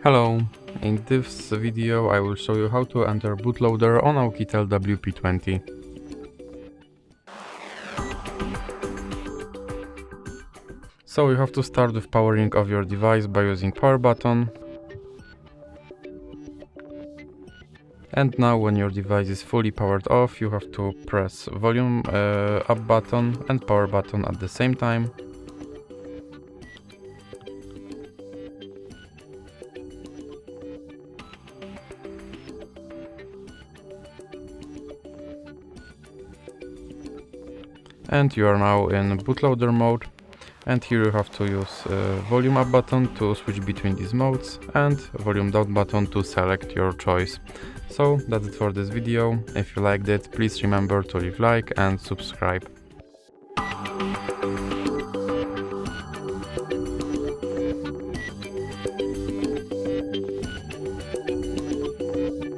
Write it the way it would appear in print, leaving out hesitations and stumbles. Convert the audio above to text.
Hello, in this video I will show you how to enter Bootloader on OUKITEL WP20. So you have to start with powering of your device by using power button. And now when your device is fully powered off, you have to press volume up button and power button at the same time. And you are now in bootloader mode, and here you have to use volume up button to switch between these modes and volume down button to select your choice. So that's it for this video. If you liked it, please remember to leave like and subscribe.